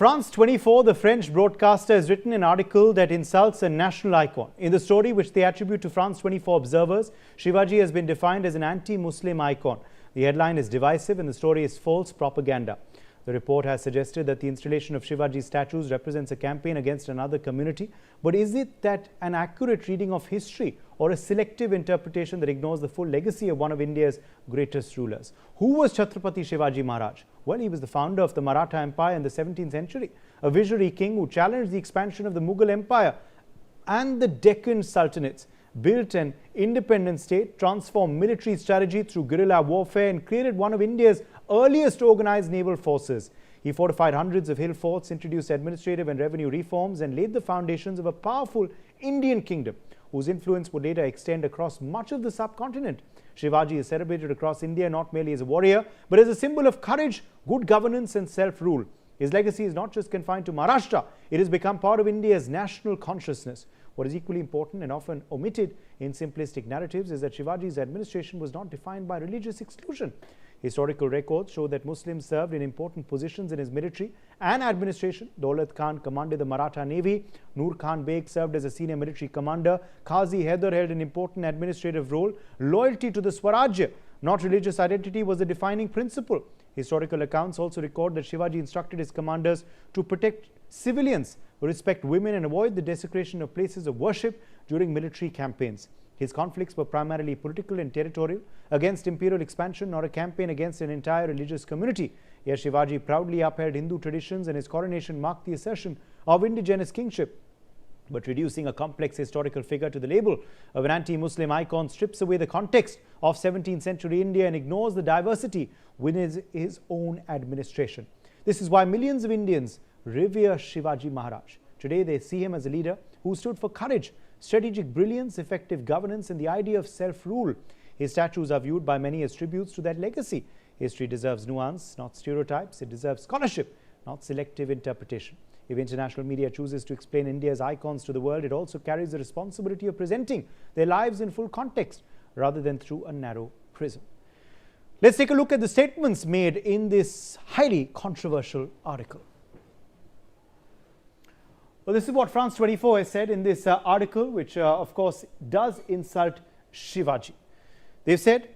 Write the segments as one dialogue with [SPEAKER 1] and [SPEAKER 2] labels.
[SPEAKER 1] France24, the French broadcaster, has written an article that insults a national icon. In the story, which they attribute to France24 observers, Shivaji has been defined as an anti-Muslim icon. The headline is divisive and the story is false propaganda. The report has suggested that the installation of Shivaji statues represents a campaign against another community. But is it that an accurate reading of history or a selective interpretation that ignores the full legacy of one of India's greatest rulers? Who was Chhatrapati Shivaji Maharaj? Well, he was the founder of the Maratha Empire in the 17th century, a visionary king who challenged the expansion of the Mughal Empire and the Deccan Sultanates, built an independent state, transformed military strategy through guerrilla warfare and created one of India's earliest organized naval forces. He fortified hundreds of hill forts, introduced administrative and revenue reforms and laid the foundations of a powerful Indian kingdom whose influence would later extend across much of the subcontinent. Shivaji is celebrated across India not merely as a warrior, but as a symbol of courage, good governance and self-rule. His legacy is not just confined to Maharashtra, it has become part of India's national consciousness. What is equally important and often omitted in simplistic narratives is that Shivaji's administration was not defined by religious exclusion. Historical records show that Muslims served in important positions in his military and administration. Daulat Khan commanded the Maratha Navy. Nur Khan Beg served as a senior military commander. Qazi Haider held an important administrative role. Loyalty to the Swarajya, not religious identity, was the defining principle. Historical accounts also record that Shivaji instructed his commanders to protect civilians, respect women and avoid the desecration of places of worship during military campaigns. His conflicts were primarily political and territorial, against imperial expansion, not a campaign against an entire religious community. Yet Shivaji proudly upheld Hindu traditions and his coronation marked the assertion of indigenous kingship. But reducing a complex historical figure to the label of an anti-Muslim icon strips away the context of 17th century India and ignores the diversity within his own administration. This is why millions of Indians revere Shivaji Maharaj. Today they see him as a leader who stood for courage, strategic brilliance, effective governance and the idea of self-rule. His statues are viewed by many as tributes to that legacy. History deserves nuance, not stereotypes. It deserves scholarship, not selective interpretation. If international media chooses to explain India's icons to the world, it also carries the responsibility of presenting their lives in full context rather than through a narrow prism. Let's take a look at the statements made in this highly controversial article. Well, this is what France24 has said in this article, which of course does insult Shivaji. They've said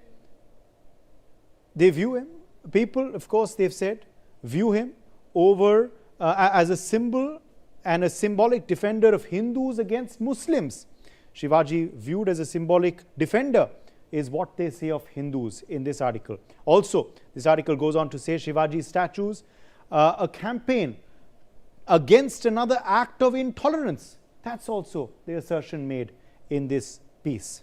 [SPEAKER 1] they view him, people of course they've said view him over as a symbol and a symbolic defender of Hindus against Muslims. Shivaji viewed as a symbolic defender is what they say of Hindus in this article. Also, this article goes on to say Shivaji's statues, a campaign against another act of intolerance. That's also the assertion made in this piece.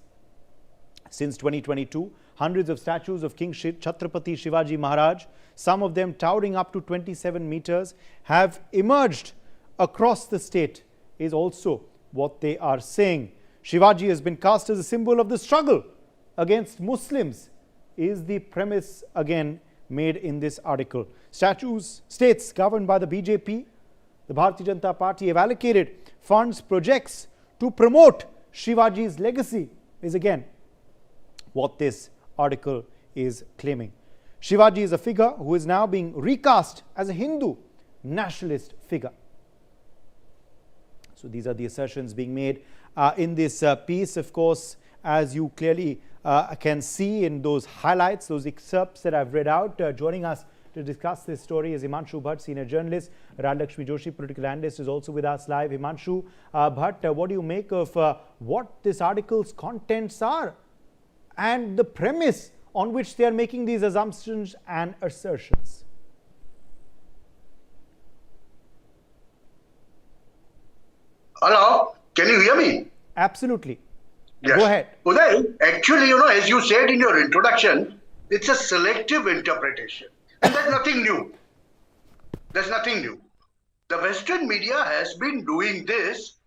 [SPEAKER 1] Since 2022, hundreds of statues of King Chhatrapati Shivaji Maharaj, some of them towering up to 27 meters, have emerged across the state, is also what they are saying. Shivaji has been cast as a symbol of the struggle against Muslims, is the premise again made in this article. States governed by the BJP, the Bharatiya Janata Party, have allocated funds, projects to promote Shivaji's legacy, is again what this article is claiming. Shivaji is a figure who is now being recast as a Hindu nationalist figure. So these are the assertions being made in this piece. Of course, as you clearly can see in those highlights, those excerpts that I've read out. Joining us to discuss this story is Himanshu Bhatt, senior journalist. Radhakshmi Joshi, political analyst, is also with us live. Himanshu Bhatt, what do you make of what this article's contents are and the premise on which they are making these assumptions and assertions?
[SPEAKER 2] Hello, can you hear me?
[SPEAKER 1] Absolutely.
[SPEAKER 2] Yes.
[SPEAKER 1] Go ahead.
[SPEAKER 2] Uday, actually, as you said in your introduction, it's a selective interpretation. And there's nothing new. There's nothing new. The Western media has been doing this,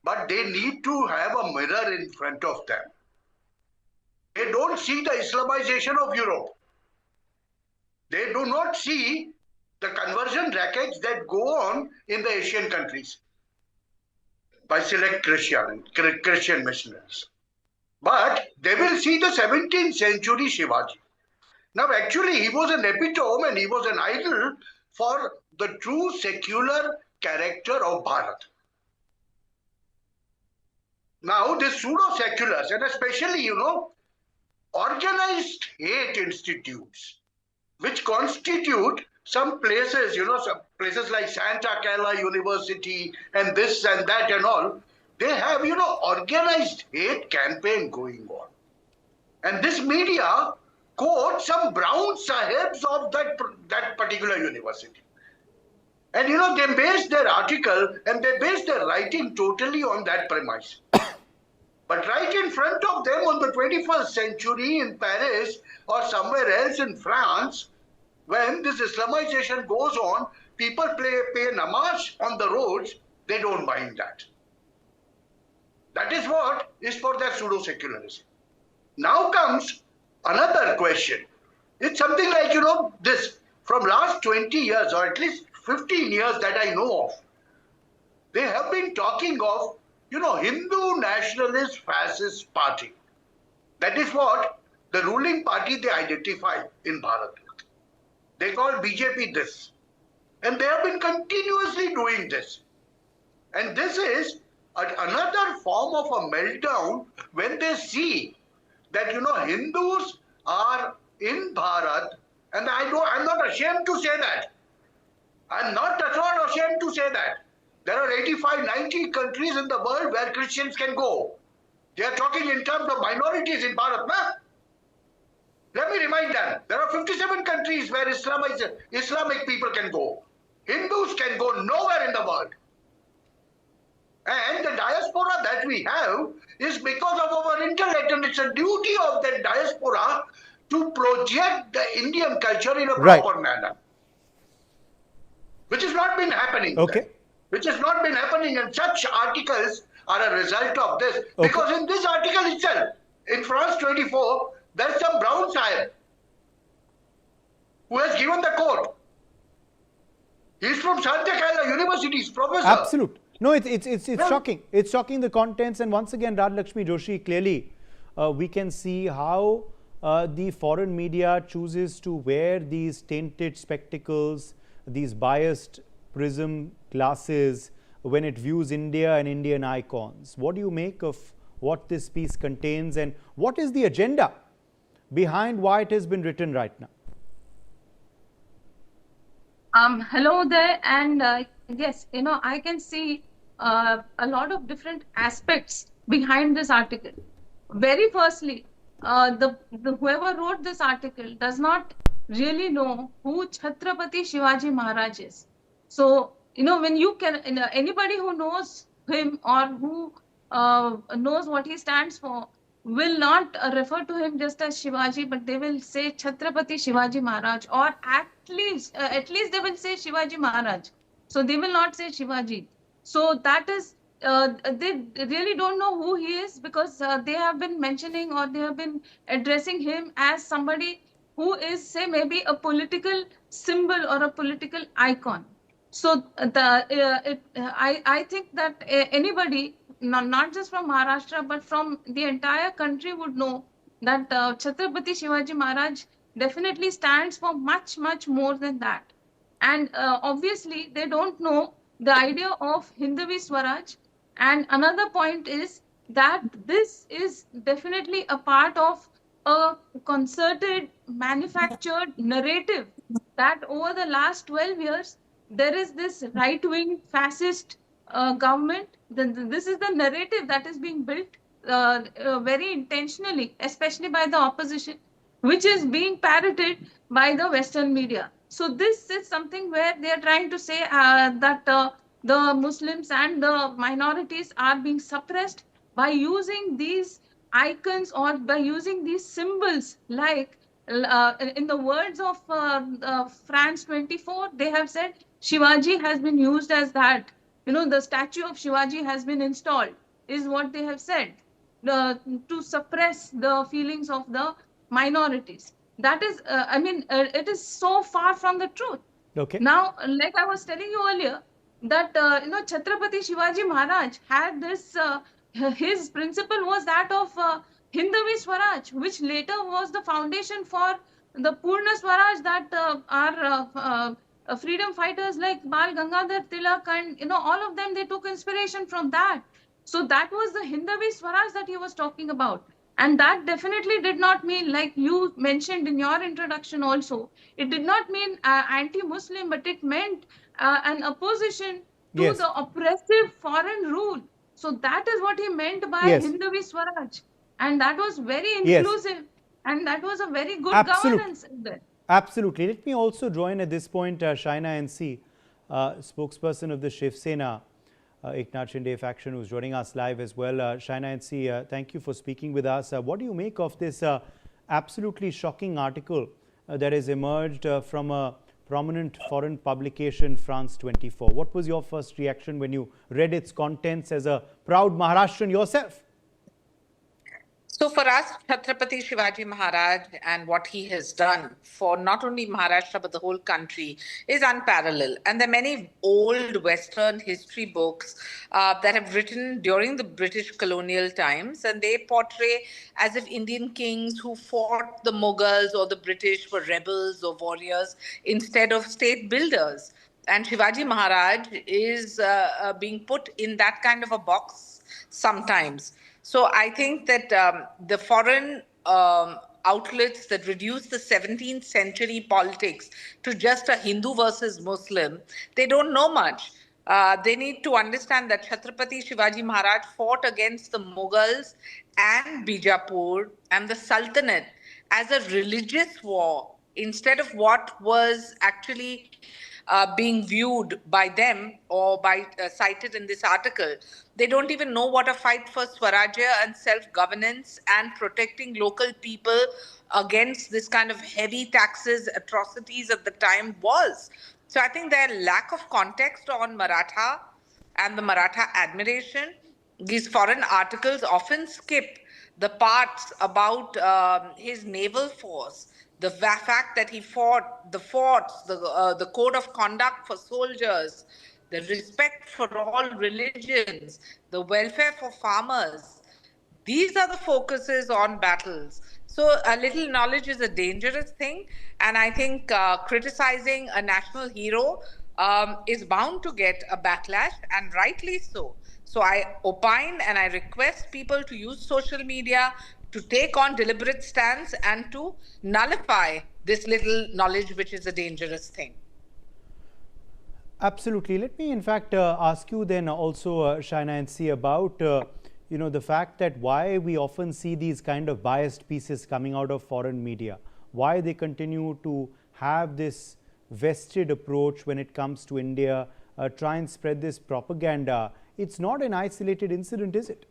[SPEAKER 2] but they need to have a mirror in front of them. They don't see the Islamization of Europe. They do not see the conversion rackets that go on in the Asian countries by select Christian missionaries. But they will see the 17th century Shivaji. Now, actually, he was an epitome and he was an idol for the true secular character of Bharat. Now, these pseudo-seculars, and especially, organized hate institutes, which constitute some places, some places like Santa Clara University and this and that and all, they have, organized hate campaign going on. And this media quotes some brown sahibs of that particular university. And they base their article and they base their writing totally on that premise. But right in front of them on the 21st century in Paris or somewhere else in France, when this Islamization goes on, people pay namaz on the roads, they don't mind that. That is what is for their pseudo-secularism. Now comes another question. It's something like, this, from last 20 years or at least 15 years that I know of, they have been talking of, Hindu nationalist fascist party. That is what the ruling party they identify in Bharat. They call BJP this. And they have been continuously doing this. And this is another form of a meltdown when they see that, Hindus are in Bharat, and I'm not ashamed to say that. I'm not at all ashamed to say that. There are 85, 90 countries in the world where Christians can go. They are talking in terms of minorities in Bharat, na? Let me remind them, there are 57 countries where Islamic people can go. Hindus can go nowhere in the world. And the diaspora that we have is because of our intellect, and it's a duty of the diaspora to project the Indian culture in a proper manner. Which has not been happening.
[SPEAKER 1] Okay.
[SPEAKER 2] Which has not been happening, and such articles are a result of this. Okay. Because in this article itself, in France 24, there's some brown sahib who has given the quote. He's from Santa Clara University, he's professor.
[SPEAKER 1] Absolute. No, it's shocking. It's shocking, the contents. And once again, Raj Lakshmi Joshi, clearly we can see how the foreign media chooses to wear these tainted spectacles, these biased prism glasses when it views India and Indian icons. What do you make of what this piece contains, and what is the agenda behind why it has been written right now?
[SPEAKER 3] Hello there, and yes, I can see a lot of different aspects behind this article. Very firstly, whoever wrote this article does not really know who Chhatrapati Shivaji Maharaj is. So, when you can, anybody who knows him or who knows what he stands for will not refer to him just as Shivaji, but they will say Chhatrapati Shivaji Maharaj, or at least they will say Shivaji Maharaj. So they will not say Shivaji. So that is, they really don't know who he is, because they have been mentioning or they have been addressing him as somebody who is, say, maybe a political symbol or a political icon. So I think that anybody, not just from Maharashtra, but from the entire country would know that Chhatrapati Shivaji Maharaj definitely stands for much, much more than that. And obviously, they don't know the idea of Hinduvi Swaraj. And another point is that this is definitely a part of a concerted, manufactured narrative that over the last 12 years, there is this right-wing fascist government. This is the narrative that is being built very intentionally, especially by the opposition, which is being parroted by the Western media. So this is something where they are trying to say that the Muslims and the minorities are being suppressed by using these icons or by using these symbols, like in the words of France24, they have said Shivaji has been used as that. The statue of Shivaji has been installed, is what they have said, to suppress the feelings of the minorities. That is, it is so far from the truth.
[SPEAKER 1] Okay.
[SPEAKER 3] Now, like I was telling you earlier, that, Chhatrapati Shivaji Maharaj had this, his principle was that of Hinduvi Swaraj, which later was the foundation for the Purna Swaraj that our freedom fighters like Bal Gangadhar Tilak, and all of them, they took inspiration from that. So that was the Hindavi Swaraj that he was talking about. And that definitely did not mean, like you mentioned in your introduction also, it did not mean anti-Muslim, but it meant an opposition to
[SPEAKER 1] Yes,
[SPEAKER 3] the oppressive foreign rule. So that is what he meant by
[SPEAKER 1] yes,
[SPEAKER 3] Hindavi Swaraj. And that was very
[SPEAKER 1] yes,
[SPEAKER 3] inclusive. And that was a very good
[SPEAKER 1] absolutely.
[SPEAKER 3] governance there.
[SPEAKER 1] Absolutely. Let me also join at this point Shaina NC, spokesperson of the Shiv Sena, Eknath Shinde faction, who's joining us live as well. Shaina NC, thank you for speaking with us. What do you make of this absolutely shocking article that has emerged from a prominent foreign publication, France24? What was your first reaction when you read its contents as a proud Maharashtrian yourself?
[SPEAKER 4] So for us, Chhatrapati Shivaji Maharaj and what he has done for not only Maharashtra but the whole country is unparalleled. And there are many old Western history books that have written during the British colonial times, and they portray as if Indian kings who fought the Mughals or the British were rebels or warriors instead of state builders. And Shivaji Maharaj is being put in that kind of a box sometimes. So I think that the foreign outlets that reduce the 17th century politics to just a Hindu versus Muslim, they don't know much. They need to understand that Chhatrapati Shivaji Maharaj fought against the Mughals and Bijapur and the Sultanate as a religious war instead of what was actually being viewed by them or by cited in this article. They don't even know what a fight for Swarajya and self-governance and protecting local people against this kind of heavy taxes, atrocities at the time was. So I think their lack of context on Maratha and the Maratha admiration, these foreign articles often skip the parts about his naval force, the fact that he fought the forts, the code of conduct for soldiers, the respect for all religions, the welfare for farmers. These are the focuses on battles. So a little knowledge is a dangerous thing. And I think criticizing a national hero is bound to get a backlash, and rightly so. So I opine and I request people to use social media to take on deliberate stance and to nullify this little knowledge, which is a dangerous thing.
[SPEAKER 1] Absolutely. Let me, in fact, ask you then also, Shaina NC, about the fact that why we often see these kind of biased pieces coming out of foreign media, why they continue to have this vested approach when it comes to India, try and spread this propaganda. It's not an isolated incident, is it?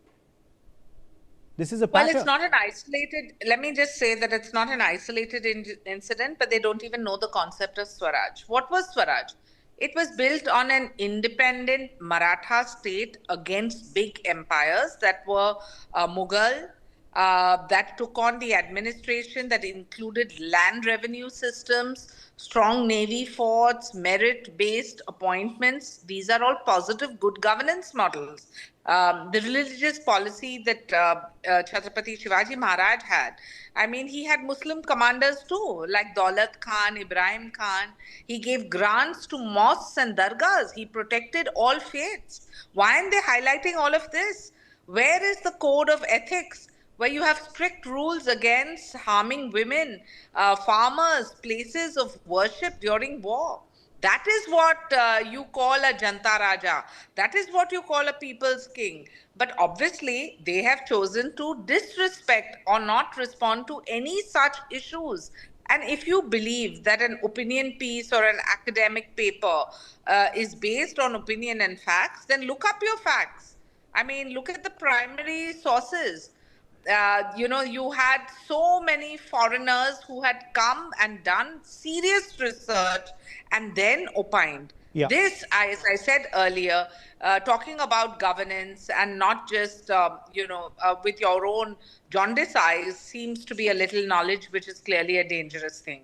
[SPEAKER 1] This is a pattern.
[SPEAKER 4] Well, it's not an isolated, let me just say that it's not an isolated incident, but they don't even know the concept of Swaraj. What was Swaraj? It was built on an independent Maratha state against big empires that were Mughal, that took on the administration that included land revenue systems, strong navy forts, merit-based appointments. These are all positive good governance models. The religious policy that Chhatrapati Shivaji Maharaj had, I mean, he had Muslim commanders too, like Daulat Khan, Ibrahim Khan. He gave grants to mosques and dargahs. He protected all faiths. Why aren't they highlighting all of this? Where is the code of ethics, where you have strict rules against harming women, farmers, places of worship during war? That is what you call a Janta Raja. That is what you call a people's king. But obviously, they have chosen to disrespect or not respond to any such issues. And if you believe that an opinion piece or an academic paper is based on opinion and facts, then look up your facts. I mean, look at the primary sources. You had so many foreigners who had come and done serious research and then opined.
[SPEAKER 1] Yeah.
[SPEAKER 4] This, as I said earlier, talking about governance and not just, with your own jaundice eyes seems to be a little knowledge, which is clearly a dangerous thing.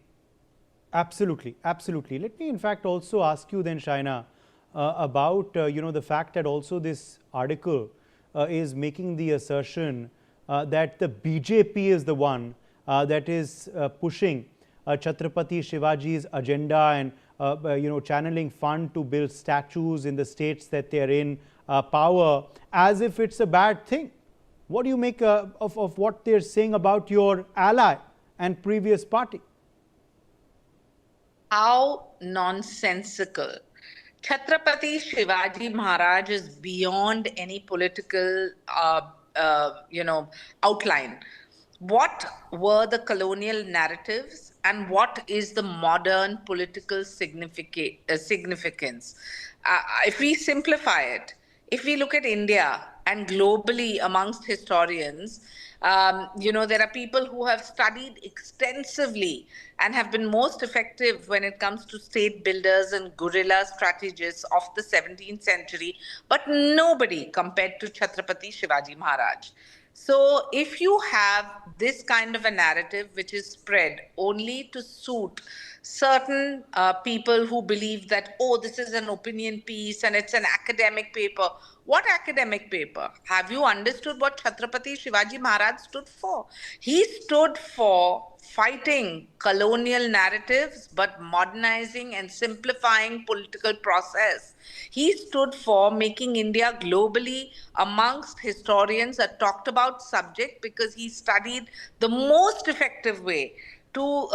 [SPEAKER 1] Absolutely, absolutely. Let me, in fact, also ask you then, Shaina, about the fact that also this article is making the assertion that the BJP is the one that is pushing Chhatrapati Shivaji's agenda and channeling fund to build statues in the states that they're in power, as if it's a bad thing. What do you make of what they're saying about your ally and previous party?
[SPEAKER 4] How nonsensical. Chhatrapati Shivaji Maharaj is beyond any political, outline. What were the colonial narratives and what is the modern political significance? If we simplify it, if we look at India and globally amongst historians, there are people who have studied extensively and have been most effective when it comes to state builders and guerrilla strategists of the 17th century, but nobody compared to Chhatrapati Shivaji Maharaj. So if you have this kind of a narrative which is spread only to suit certain people who believe that, oh, this is an opinion piece and it's an academic paper. What academic paper? Have you understood what Chhatrapati Shivaji Maharaj stood for? He stood for fighting colonial narratives but modernizing and simplifying political process. He stood for making India globally amongst historians a talked about subject because he studied the most effective way to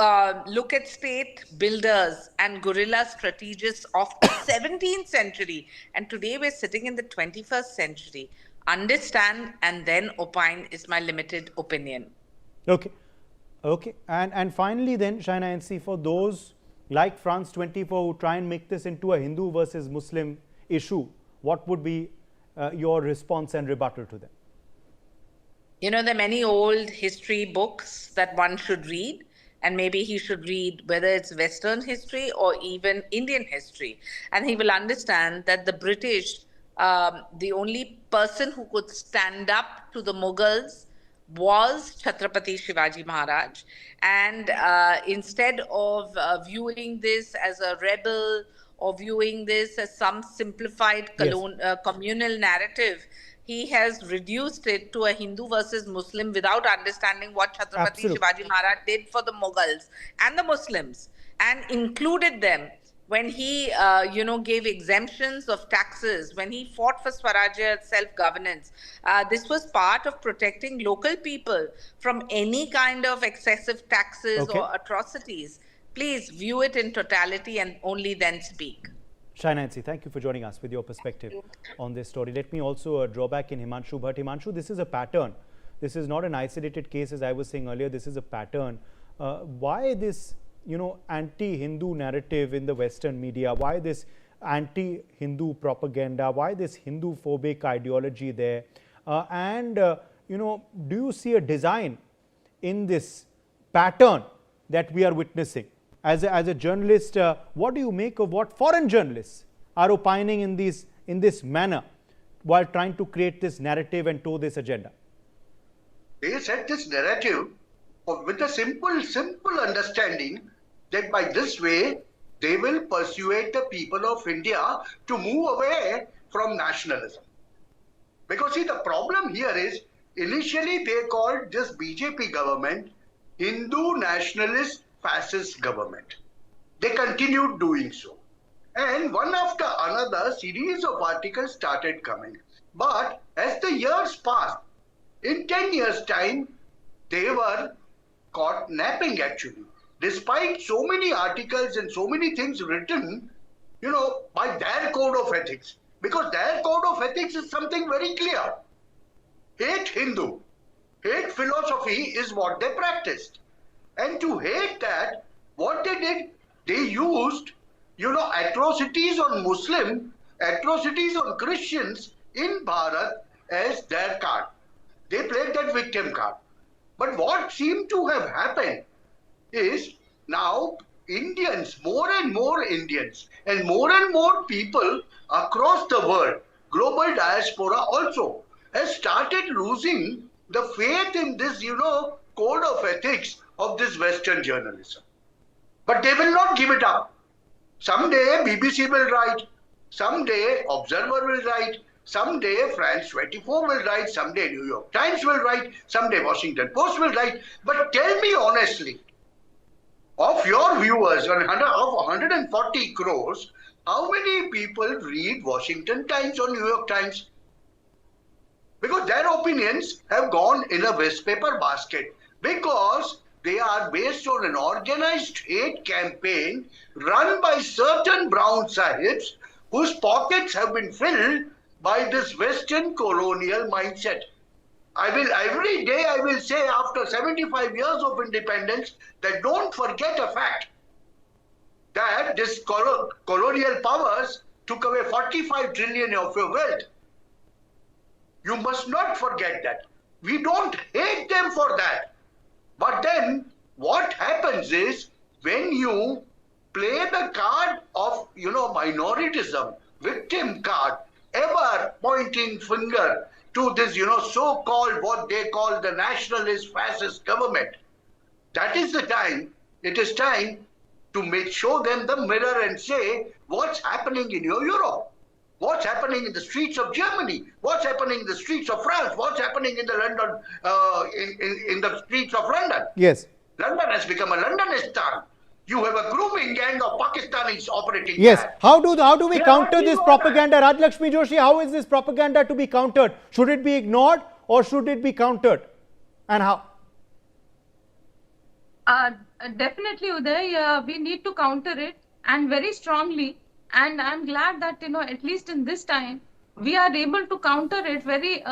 [SPEAKER 4] look at state builders and guerrilla strategists of the 17th century. And today we're sitting in the 21st century. Understand and then opine is my limited opinion.
[SPEAKER 1] Okay. Okay. And finally then, Shaina NC, for those like France24 who try and make this into a Hindu versus Muslim issue, what would be your response and rebuttal to them?
[SPEAKER 4] There are many old history books that one should read. And maybe he should read whether it's Western history or even Indian history. And he will understand that the British, the only person who could stand up to the Mughals was Chhatrapati Shivaji Maharaj. And instead of viewing this as a rebel or viewing this as some simplified communal narrative, he has reduced it to a Hindu versus Muslim without understanding what Chhatrapati Shivaji Maharaj did for the Mughals and the Muslims and included them when he, gave exemptions of taxes, when he fought for Swarajya self-governance. This was part of protecting local people from any kind of excessive taxes or atrocities. Please view it in totality and only then speak.
[SPEAKER 1] Shaina NC, thank you for joining us with your perspective on this story. Let me also draw back in Himanshu Bhatt. Himanshu, this is a pattern. This is not an isolated case, as I was saying earlier. This is a pattern. Why this, anti-Hindu narrative in the Western media? Why this anti-Hindu propaganda? Why this Hindu-phobic ideology there? Do you see a design in this pattern that we are witnessing? As a journalist, what do you make of what foreign journalists are opining in this manner while trying to create this narrative and tow this agenda?
[SPEAKER 2] They set this narrative with a simple understanding that by this way, they will persuade the people of India to move away from nationalism. Because see, the problem here is, initially they called this BJP government Hindu nationalist fascist government. They continued doing so. And one after another, series of articles started coming. But as the years passed, in 10 years' time, they were caught napping actually. Despite so many articles and so many things written, by their code of ethics. Because their code of ethics is something very clear. Hate Hindu, hate philosophy is what they practiced. And to hate that, what they did, they used, atrocities on Muslim, atrocities on Christians in Bharat as their card. They played that victim card. But what seemed to have happened is now Indians, more and more Indians, and more people across the world, global diaspora also, has started losing the faith in this, code of ethics of this Western journalism. But they will not give it up. Someday BBC will write, someday Observer will write, someday France24 will write, someday New York Times will write, someday Washington Post will write. But tell me honestly, Of your viewers, of 140 crores, how many people read Washington Times or New York Times? Because their opinions have gone in a waste paper basket, because they are based on an organized hate campaign run by certain brown sahibs whose pockets have been filled by this Western colonial mindset. Every day I will say, after 75 years of independence, that don't forget a fact, that this colonial powers took away 45 trillion of your wealth. You must not forget that. We don't hate them for that. But then what happens is, when you play the card of, minoritism, victim card, ever pointing finger to this, so-called, what they call the nationalist fascist government, that is the time, it is time to show them the mirror and say, what's happening in your Europe? What's happening in the streets of Germany? What's happening in the streets of France? What's happening in the London, in the streets of London?
[SPEAKER 1] Yes.
[SPEAKER 2] London has become a Londonistan. You have a grooming gang of Pakistanis operating.
[SPEAKER 1] Yes.
[SPEAKER 2] there.
[SPEAKER 1] How do we
[SPEAKER 2] They are
[SPEAKER 1] counter
[SPEAKER 2] working
[SPEAKER 1] this
[SPEAKER 2] on
[SPEAKER 1] propaganda? Rajlakshmi Joshi, how is this propaganda to be countered? Should it be ignored or should it be countered? And how?
[SPEAKER 3] Definitely, Uday, we need to counter it, and very strongly. And I'm glad that, at least in this time, we are able to counter it very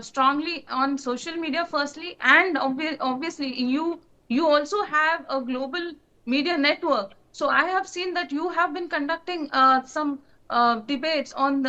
[SPEAKER 3] strongly on social media, firstly, and obviously you also have a global media network. So I have seen that you have been conducting some debates on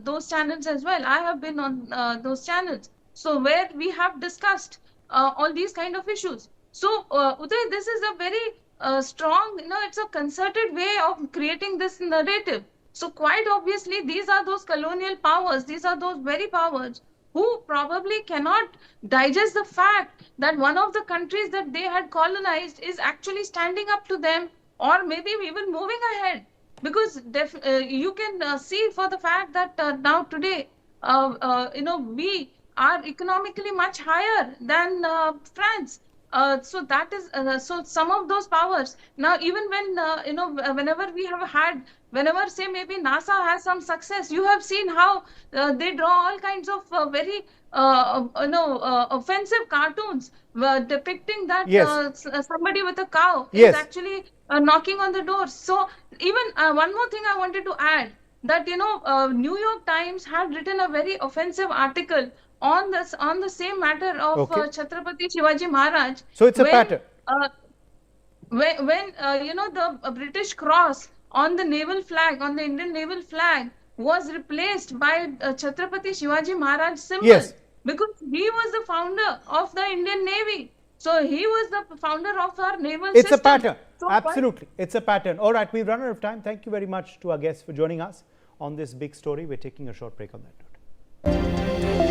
[SPEAKER 3] those channels as well. I have been on those channels. So where we have discussed all these kind of issues. So Uday, this is a very strong, it's a concerted way of creating this narrative. So quite obviously, these are those colonial powers, these are those very powers who probably cannot digest the fact that one of the countries that they had colonized is actually standing up to them, or maybe even moving ahead. Because you can see for the fact that now today, we are economically much higher than France. So that is so some of those powers now, even when whenever we have had, whenever say maybe NASA has some success, you have seen how they draw all kinds of very offensive cartoons depicting that
[SPEAKER 1] Yes.
[SPEAKER 3] somebody with a cow is
[SPEAKER 1] Yes.
[SPEAKER 3] actually knocking on the doors. So even one more thing I wanted to add, that New York Times had written a very offensive article on the same matter of
[SPEAKER 1] Okay.
[SPEAKER 3] Chhatrapati Shivaji Maharaj.
[SPEAKER 1] So it's a pattern.
[SPEAKER 3] When the British cross on the naval flag, on the Indian naval flag, was replaced by Chhatrapati Shivaji Maharaj symbol.
[SPEAKER 1] Yes.
[SPEAKER 3] Because he was the founder of the Indian Navy. So he was the founder of our naval
[SPEAKER 1] It's
[SPEAKER 3] system.
[SPEAKER 1] a pattern.
[SPEAKER 3] So
[SPEAKER 1] Absolutely. It's a pattern. All right, we've run out of time. Thank you very much to our guests for joining us on this big story. We're taking a short break on that note.